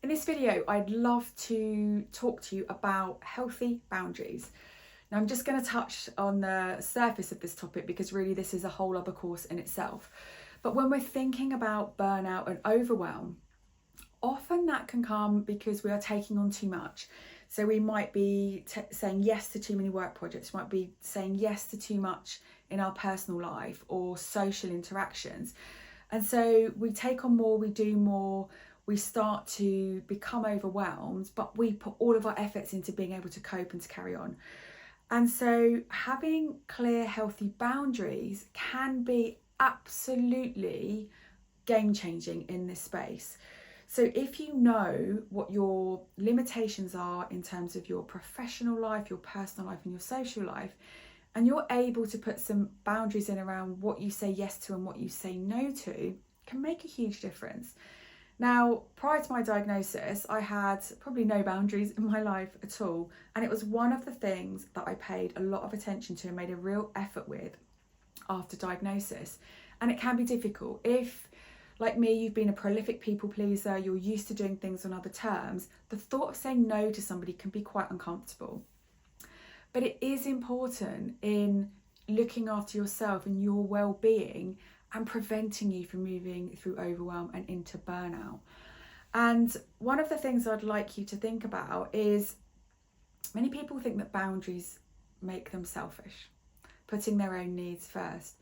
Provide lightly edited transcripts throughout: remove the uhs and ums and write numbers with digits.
In this video, I'd love to talk to you about healthy boundaries. Now, I'm just going to touch on the surface of this topic because really this is a whole other course in itself. But when we're thinking about burnout and overwhelm, often that can come because we are taking on too much. So we might be saying yes to too many work projects, we might be saying yes to too much in our personal life or social interactions. And so we take on more, we do more, we start to become overwhelmed, but we put all of our efforts into being able to cope and to carry on. And so having clear, healthy boundaries can be absolutely game-changing in this space. So if you know what your limitations are in terms of your professional life, your personal life and your social life, and you're able to put some boundaries in around what you say yes to and what you say no to, can make a huge difference. Now, prior to my diagnosis, I had probably no boundaries in my life at all. And it was one of the things that I paid a lot of attention to and made a real effort with after diagnosis. And it can be difficult. If, like me, you've been a prolific people pleaser, you're used to doing things on other terms, the thought of saying no to somebody can be quite uncomfortable. But it is important in looking after yourself and your well-being and preventing you from moving through overwhelm and into burnout. And one of the things I'd like you to think about is many people think that boundaries make them selfish, putting their own needs first.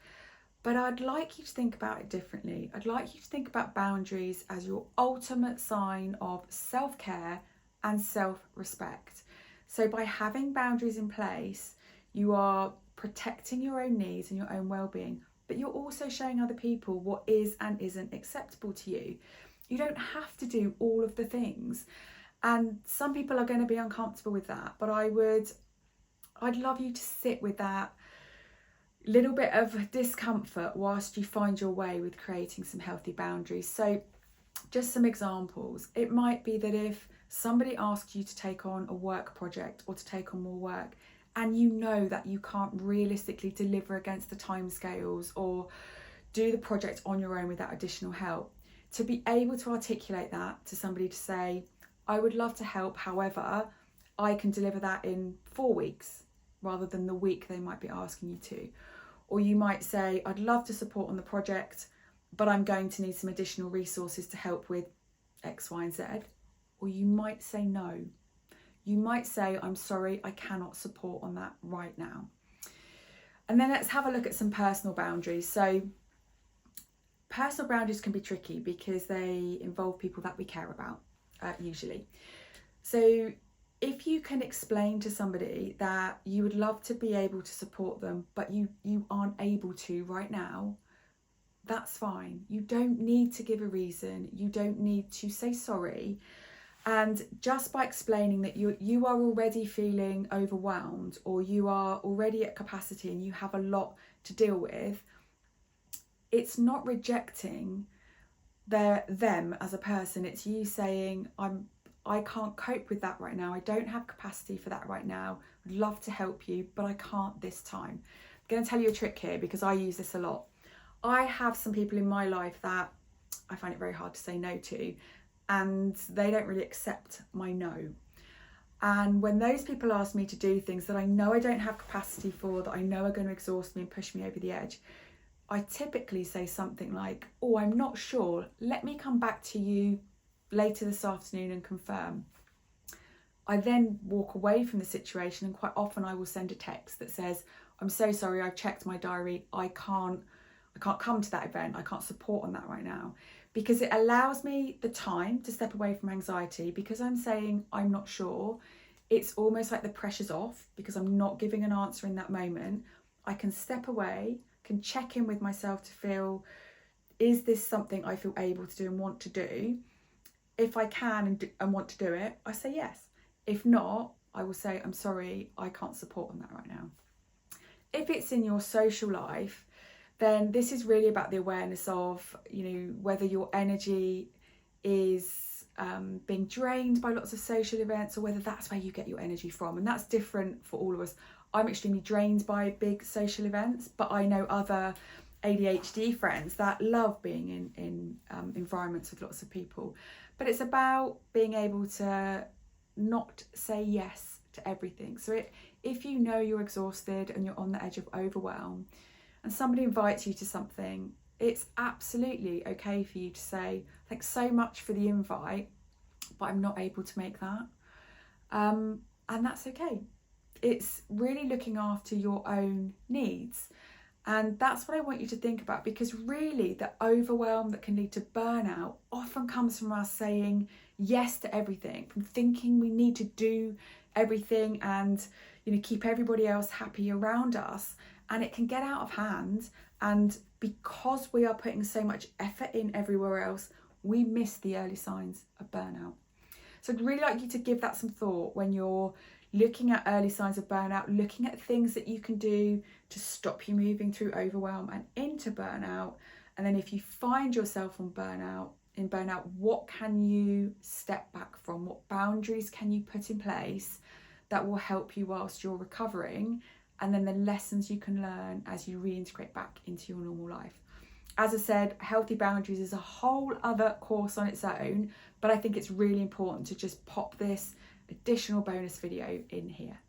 But I'd like you to think about it differently. I'd like you to think about boundaries as your ultimate sign of self-care and self-respect. So by having boundaries in place, you are protecting your own needs and your own well-being, but you're also showing other people what is and isn't acceptable to you. You don't have to do all of the things. And some people are going to be uncomfortable with that, but I'd love you to sit with that little bit of discomfort whilst you find your way with creating some healthy boundaries. So just some examples. It might be that if somebody asks you to take on a work project or to take on more work, and you know that you can't realistically deliver against the timescales or do the project on your own without additional help, to be able to articulate that to somebody, to say, I would love to help, however, I can deliver that in 4 weeks rather than the week they might be asking you to. Or you might say, I'd love to support on the project, but I'm going to need some additional resources to help with X, Y, and Z. Or you might say no. You might say, I'm sorry, I cannot support on that right now. And then let's have a look at some personal boundaries. So personal boundaries can be tricky because they involve people that we care about, usually. So if you can explain to somebody that you would love to be able to support them, but you aren't able to right now, that's fine. You don't need to give a reason. You don't need to say sorry. And just by explaining that you are already feeling overwhelmed, or you are already at capacity and you have a lot to deal with, it's not rejecting them as a person. It's you saying, I can't cope with that right now. I don't have capacity for that right now. I'd love to help you, but I can't this time. I'm going to tell you a trick here because I use this a lot. I have some people in my life that I find it very hard to say no to, and they don't really accept my no. And when those people ask me to do things that I know I don't have capacity for, that I know are going to exhaust me and push me over the edge, I typically say something like, oh, I'm not sure. Let me come back to you later this afternoon and confirm. I then walk away from the situation, and quite often I will send a text that says, I'm so sorry, I've checked my diary. I can't come to that event. I can't support on that right now. Because it allows me the time to step away from anxiety. Because I'm saying I'm not sure, it's almost like the pressure's off because I'm not giving an answer in that moment. I can step away, can check in with myself to feel, is this something I feel able to do and want to do? If I can and want to do it, I say yes. If not, I will say, I'm sorry, I can't support on that right now. If it's in your social life, then this is really about the awareness of, whether your energy is being drained by lots of social events, or whether that's where you get your energy from. And that's different for all of us. I'm extremely drained by big social events, but I know other ADHD friends that love being in environments with lots of people, but it's about being able to not say yes to everything. So if you know you're exhausted and you're on the edge of overwhelm and somebody invites you to something, it's absolutely okay for you to say, thanks so much for the invite, but I'm not able to make that. And that's okay. It's really looking after your own needs. And that's what I want you to think about, because really the overwhelm that can lead to burnout often comes from us saying yes to everything, from thinking we need to do everything and, you know, keep everybody else happy around us. And it can get out of hand. And because we are putting so much effort in everywhere else, we miss the early signs of burnout. So I'd really like you to give that some thought when you're looking at early signs of burnout, looking at things that you can do to stop you moving through overwhelm and into burnout. And then if you find yourself in burnout, what can you step back from? What boundaries can you put in place that will help you whilst you're recovering? And then the lessons you can learn as you reintegrate back into your normal life. As I said, healthy boundaries is a whole other course on its own, but I think it's really important to just pop this additional bonus video in here.